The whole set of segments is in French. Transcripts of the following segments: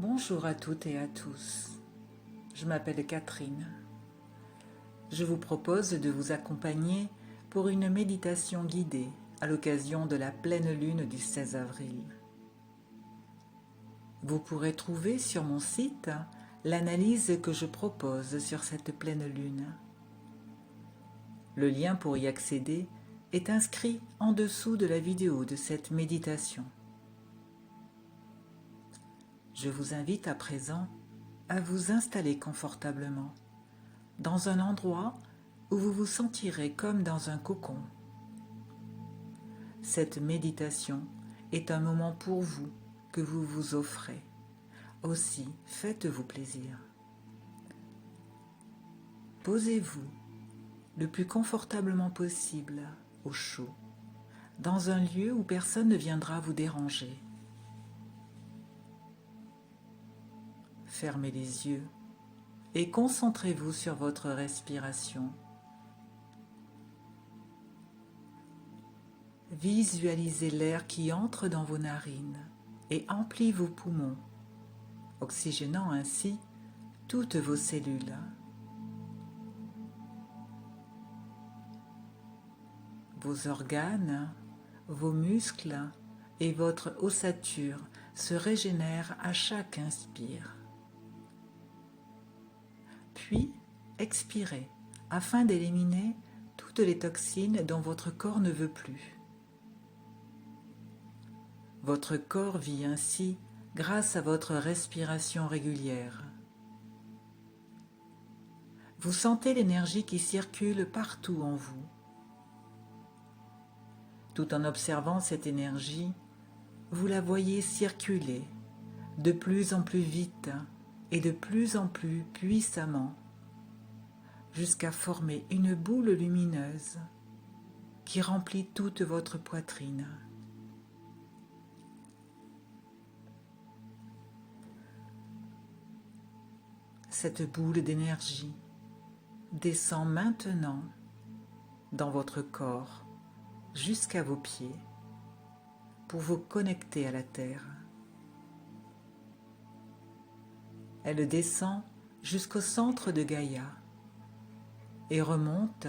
Bonjour à toutes et à tous. Je m'appelle Catherine. Je vous propose de vous accompagner pour une méditation guidée à l'occasion de la pleine lune du 16 avril. Vous pourrez trouver sur mon site l'analyse que je propose sur cette pleine lune. Le lien pour y accéder est inscrit en dessous de la vidéo de cette méditation. Je vous invite à présent à vous installer confortablement dans un endroit où vous vous sentirez comme dans un cocon. Cette méditation est un moment pour vous que vous vous offrez. Aussi, faites-vous plaisir. Posez-vous le plus confortablement possible au chaud, dans un lieu où personne ne viendra vous déranger. Fermez les yeux et concentrez-vous sur votre respiration. Visualisez l'air qui entre dans vos narines et emplit vos poumons, oxygénant ainsi toutes vos cellules. Vos organes, vos muscles et votre ossature se régénèrent à chaque inspire. Puis, expirez afin d'éliminer toutes les toxines dont votre corps ne veut plus. Votre corps vit ainsi grâce à votre respiration régulière. Vous sentez l'énergie qui circule partout en vous. Tout en observant cette énergie, vous la voyez circuler de plus en plus vite et de plus en plus puissamment, jusqu'à former une boule lumineuse qui remplit toute votre poitrine. Cette boule d'énergie descend maintenant dans votre corps jusqu'à vos pieds pour vous connecter à la terre. Elle descend jusqu'au centre de Gaïa et remonte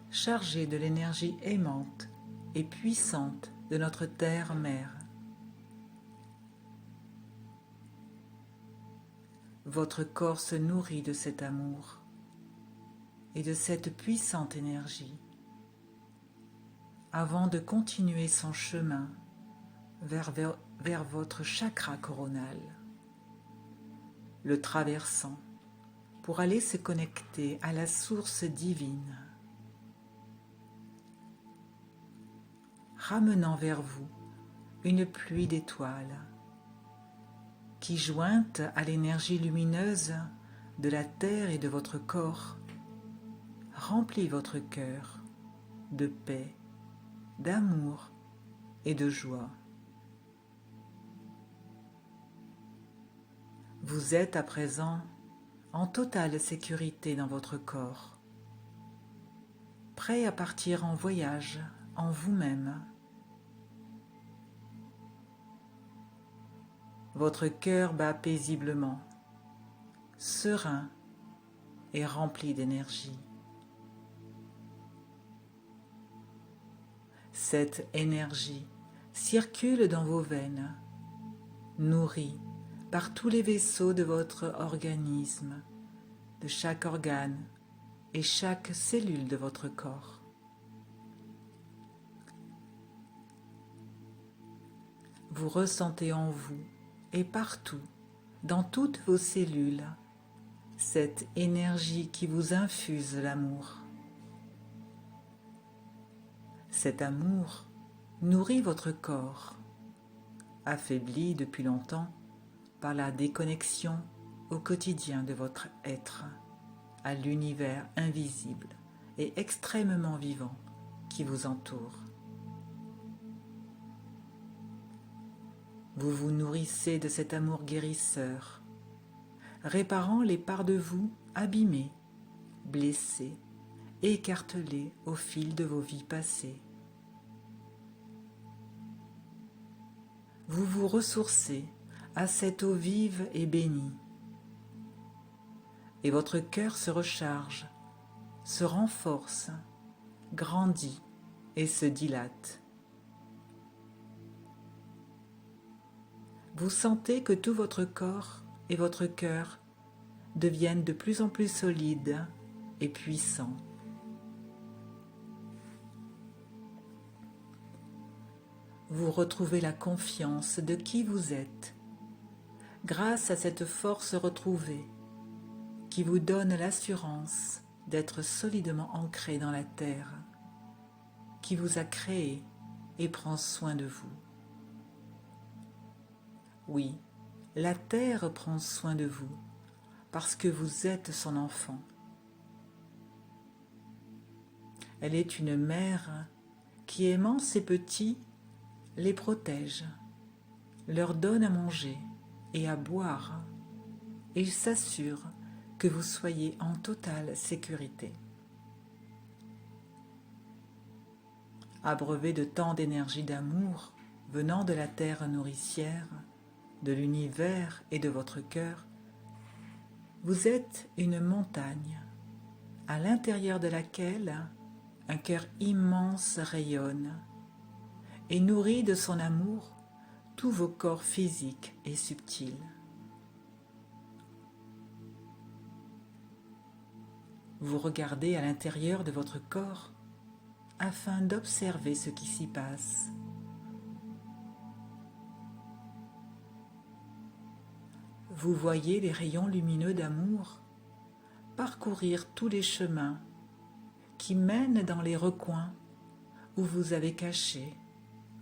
chargée de l'énergie aimante et puissante de notre terre-mère. Votre corps se nourrit de cet amour et de cette puissante énergie avant de continuer son chemin vers votre chakra coronal, le traversant pour aller se connecter à la source divine, ramenant vers vous une pluie d'étoiles qui, jointe à l'énergie lumineuse de la terre et de votre corps, remplit votre cœur de paix, d'amour et de joie. Vous êtes à présent en totale sécurité dans votre corps, prêt à partir en voyage en vous-même. Votre cœur bat paisiblement, serein et rempli d'énergie. Cette énergie circule dans vos veines, nourrie par tous les vaisseaux de votre organisme, de chaque organe et chaque cellule de votre corps. Vous ressentez en vous et partout, dans toutes vos cellules, cette énergie qui vous infuse l'amour. Cet amour nourrit votre corps, affaibli depuis longtemps par la déconnexion au quotidien de votre être, à l'univers invisible et extrêmement vivant qui vous entoure. Vous vous nourrissez de cet amour guérisseur, réparant les parts de vous abîmées, blessées, écartelées au fil de vos vies passées. Vous vous ressourcez à cette eau vive et bénie. Et votre cœur se recharge, se renforce, grandit et se dilate. Vous sentez que tout votre corps et votre cœur deviennent de plus en plus solides et puissants. Vous retrouvez la confiance de qui vous êtes, grâce à cette force retrouvée qui vous donne l'assurance d'être solidement ancré dans la terre, qui vous a créé et prend soin de vous. Oui, la terre prend soin de vous, parce que vous êtes son enfant. Elle est une mère qui, aimant ses petits, les protège, leur donne à manger et à boire, et s'assure que vous soyez en totale sécurité. Abreuvé de tant d'énergie d'amour venant de la terre nourricière, de l'univers et de votre cœur, vous êtes une montagne à l'intérieur de laquelle un cœur immense rayonne et nourrit de son amour tous vos corps physiques et subtils. Vous regardez à l'intérieur de votre corps afin d'observer ce qui s'y passe. Vous voyez les rayons lumineux d'amour parcourir tous les chemins qui mènent dans les recoins où vous avez caché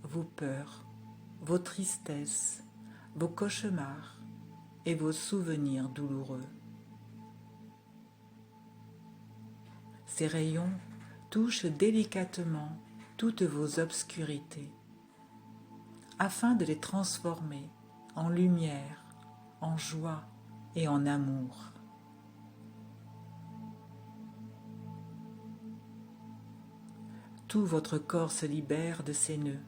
vos peurs, vos tristesses, vos cauchemars et vos souvenirs douloureux. Ces rayons touchent délicatement toutes vos obscurités, afin de les transformer en lumière, en joie et en amour. Tout votre corps se libère de ses nœuds,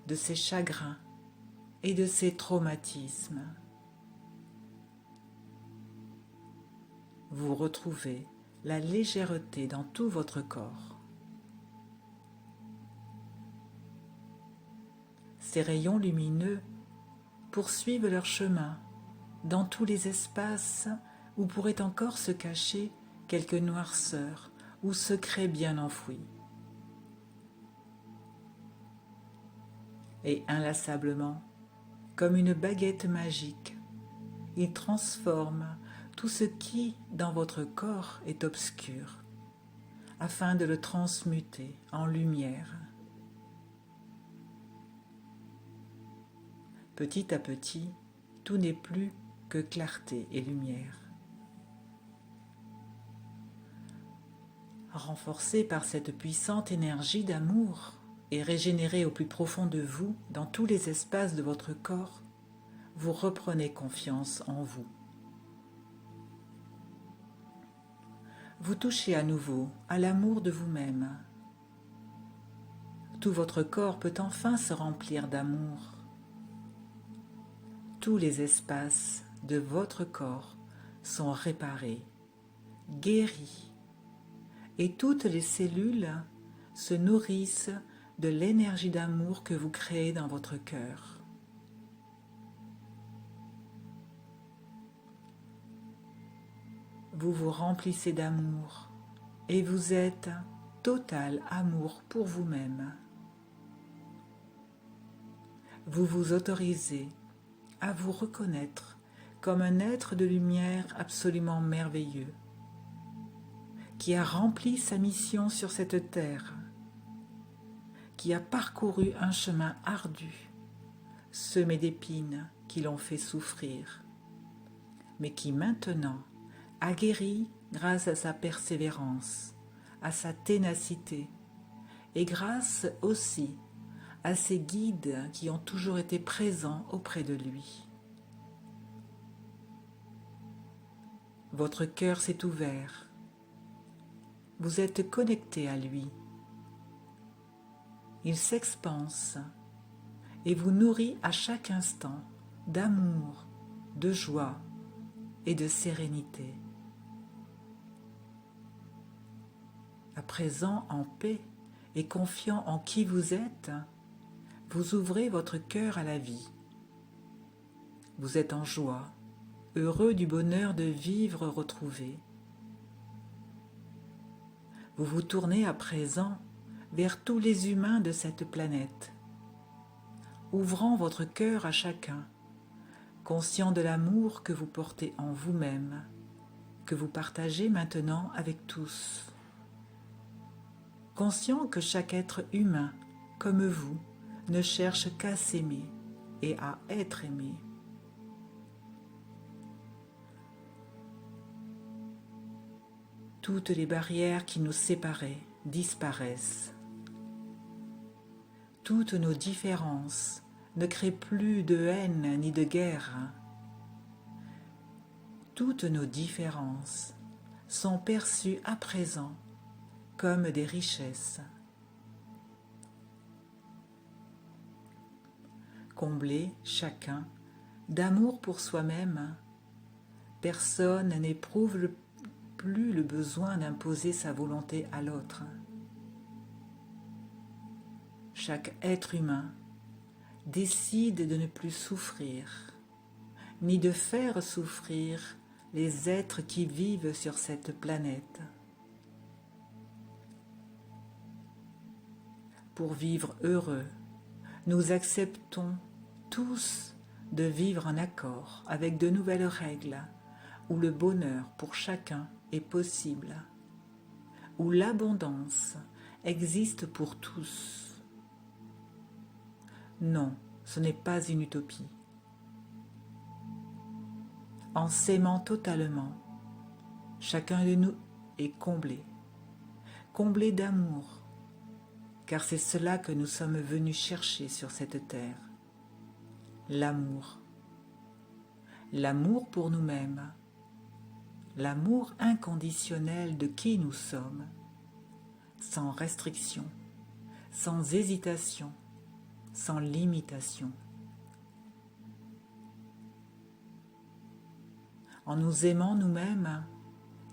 de ses chagrins et de ses traumatismes. Vous retrouvez la légèreté dans tout votre corps. Ces rayons lumineux poursuivent leur chemin dans tous les espaces où pourrait encore se cacher quelque noirceur ou secret bien enfoui. Et inlassablement, comme une baguette magique, il transforme tout ce qui, dans votre corps, est obscur, afin de le transmuter en lumière. Petit à petit, tout n'est plus que clarté et lumière. Renforcé par cette puissante énergie d'amour et régénéré au plus profond de vous, dans tous les espaces de votre corps, vous reprenez confiance en vous. Vous touchez à nouveau à l'amour de vous-même. Tout votre corps peut enfin se remplir d'amour. Tous les espaces de votre corps sont réparés, guéris, et toutes les cellules se nourrissent de l'énergie d'amour que vous créez dans votre cœur. Vous vous remplissez d'amour et vous êtes total amour pour vous-même. Vous vous autorisez à vous reconnaître comme un être de lumière absolument merveilleux, qui a rempli sa mission sur cette terre, qui a parcouru un chemin ardu, semé d'épines qui l'ont fait souffrir, mais qui maintenant a guéri grâce à sa persévérance, à sa ténacité, et grâce aussi à ses guides qui ont toujours été présents auprès de lui. Votre cœur s'est ouvert, vous êtes connecté à lui. Il s'expanse et vous nourrit à chaque instant d'amour, de joie et de sérénité. À présent, en paix et confiant en qui vous êtes, vous ouvrez votre cœur à la vie. Vous êtes en joie, heureux du bonheur de vivre retrouvé. Vous vous tournez à présent vers tous les humains de cette planète, ouvrant votre cœur à chacun, conscient de l'amour que vous portez en vous-même, que vous partagez maintenant avec tous. Conscient que chaque être humain, comme vous, ne cherche qu'à s'aimer et à être aimé. Toutes les barrières qui nous séparaient disparaissent. Toutes nos différences ne créent plus de haine ni de guerre. Toutes nos différences sont perçues à présent comme des richesses. Comblés chacun d'amour pour soi-même, personne n'éprouve plus le besoin d'imposer sa volonté à l'autre. Chaque être humain décide de ne plus souffrir, ni de faire souffrir les êtres qui vivent sur cette planète. Pour vivre heureux, nous acceptons tous de vivre en accord avec de nouvelles règles où le bonheur pour chacun est possible, où l'abondance existe pour tous. Non, ce n'est pas une utopie. En s'aimant totalement, chacun de nous est comblé, comblé d'amour, car c'est cela que nous sommes venus chercher sur cette terre. L'amour. L'amour pour nous-mêmes. L'amour inconditionnel de qui nous sommes, sans restriction, sans hésitation, sans limitation. En nous aimant nous-mêmes,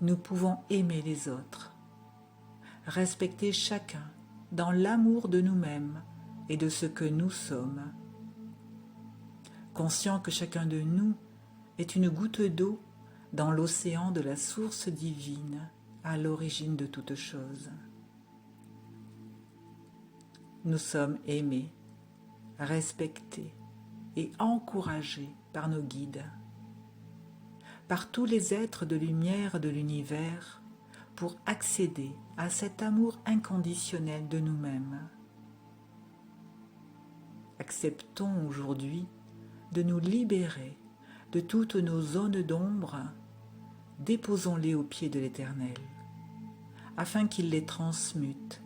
nous pouvons aimer les autres, respecter chacun dans l'amour de nous-mêmes et de ce que nous sommes. Conscient que chacun de nous est une goutte d'eau dans l'océan de la source divine à l'origine de toute chose. Nous sommes aimés, respectés et encouragés par nos guides, par tous les êtres de lumière de l'univers pour accéder à cet amour inconditionnel de nous-mêmes. Acceptons aujourd'hui de nous libérer de toutes nos zones d'ombre, déposons-les aux pieds de l'Éternel, afin qu'il les transmute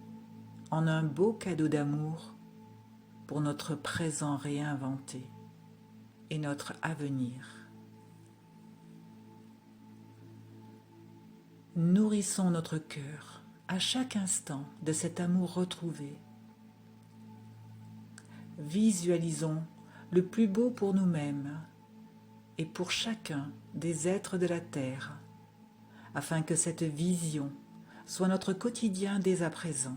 en un beau cadeau d'amour pour notre présent réinventé et notre avenir. Nourrissons notre cœur à chaque instant de cet amour retrouvé. Visualisons le plus beau pour nous-mêmes et pour chacun des êtres de la terre, afin que cette vision soit notre quotidien dès à présent.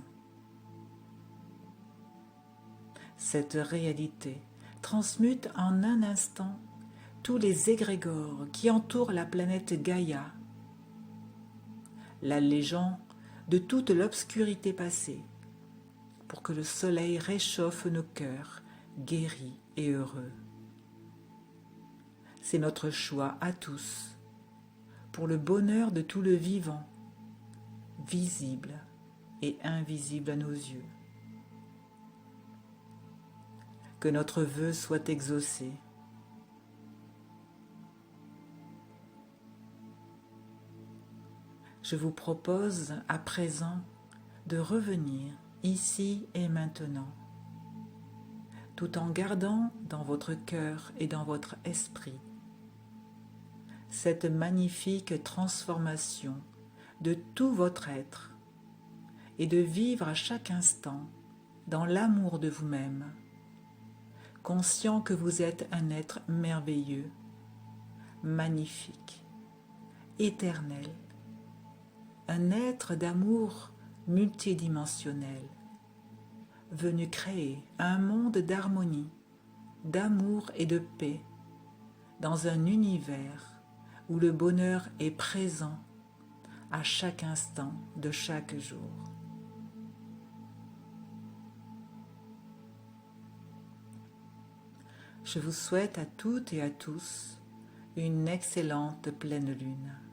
Cette réalité transmute en un instant tous les égrégores qui entourent la planète Gaïa, l'allégeant de toute l'obscurité passée, pour que le soleil réchauffe nos cœurs guéris et heureux. C'est notre choix à tous, pour le bonheur de tout le vivant, visible et invisible à nos yeux. Que notre vœu soit exaucé. Je vous propose à présent de revenir ici et maintenant, tout en gardant dans votre cœur et dans votre esprit cette magnifique transformation de tout votre être et de vivre à chaque instant dans l'amour de vous-même, conscient que vous êtes un être merveilleux, magnifique, éternel, un être d'amour multidimensionnel, venu créer un monde d'harmonie, d'amour et de paix, dans un univers où le bonheur est présent à chaque instant de chaque jour. Je vous souhaite à toutes et à tous une excellente pleine lune.